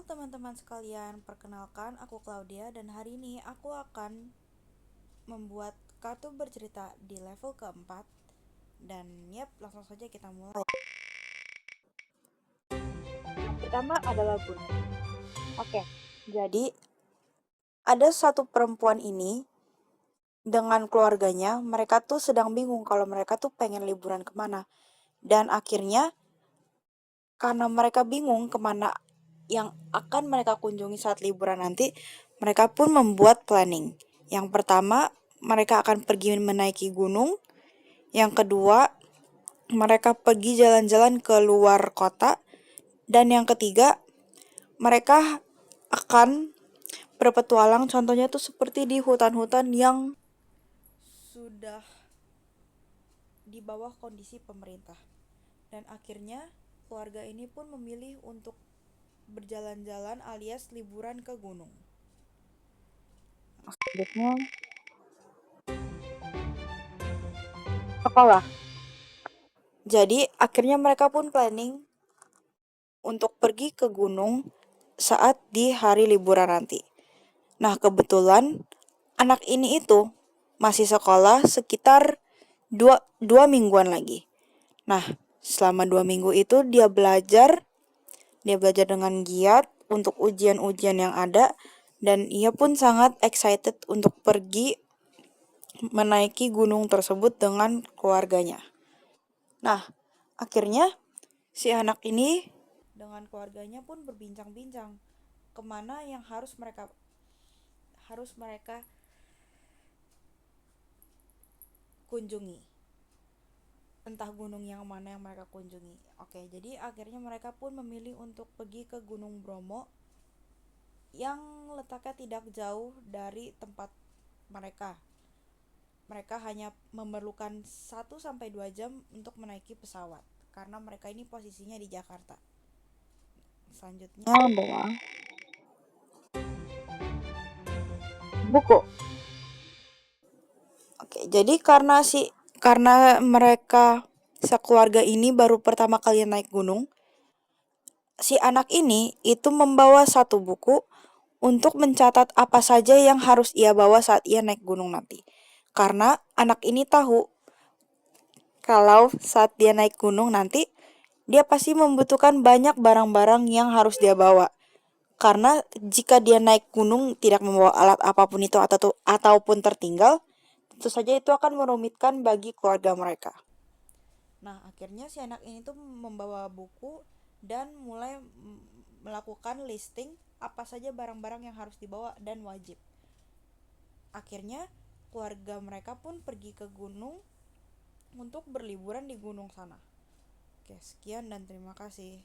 Teman-teman sekalian, perkenalkan aku Claudia dan hari ini aku akan membuat kartu bercerita di level keempat. Dan langsung saja kita mulai. Yang pertama adalah gunung. Oke, Jadi ada satu perempuan ini dengan keluarganya, mereka tuh sedang bingung kalau mereka tuh pengen liburan kemana. Dan akhirnya karena mereka bingung kemana yang akan mereka kunjungi saat liburan nanti, mereka pun membuat planning. Yang pertama, mereka akan pergi menaiki gunung. Yang kedua, mereka pergi jalan-jalan ke luar kota. Dan yang ketiga, mereka akan berpetualang, contohnya tuh seperti di hutan-hutan yang sudah di bawah kondisi pemerintah. Dan akhirnya keluarga ini pun memilih untuk berjalan-jalan alias liburan ke gunung. selanjutnya sekolah. Jadi akhirnya mereka pun planning untuk pergi ke gunung saat di hari liburan nanti. Nah, kebetulan anak ini itu masih sekolah sekitar dua mingguan lagi. Nah, selama 2 minggu itu dia belajar dengan giat untuk ujian-ujian yang ada, dan ia pun sangat excited untuk pergi menaiki gunung tersebut dengan keluarganya. Nah, akhirnya si anak ini dengan keluarganya pun berbincang-bincang kemana yang harus mereka kunjungi, entah gunung yang mana yang mereka kunjungi. Oke, jadi akhirnya mereka pun memilih untuk pergi ke Gunung Bromo yang letaknya tidak jauh dari tempat mereka. Mereka hanya memerlukan 1 sampai 2 jam untuk menaiki pesawat karena mereka ini posisinya di Jakarta. Selanjutnya Adalah buku. Oke, jadi karena mereka sekeluarga ini baru pertama kali naik gunung, si anak ini itu membawa satu buku untuk mencatat apa saja yang harus ia bawa saat ia naik gunung nanti. Karena anak ini tahu kalau saat dia naik gunung nanti, dia pasti membutuhkan banyak barang-barang yang harus dia bawa. Karena jika dia naik gunung tidak membawa alat apapun itu ataupun tertinggal, tentu saja itu akan merumitkan bagi keluarga mereka. Nah, akhirnya si anak ini tuh membawa buku dan mulai melakukan listing apa saja barang-barang yang harus dibawa dan wajib. Akhirnya keluarga mereka pun pergi ke gunung untuk berliburan di gunung sana. Oke, sekian dan terima kasih.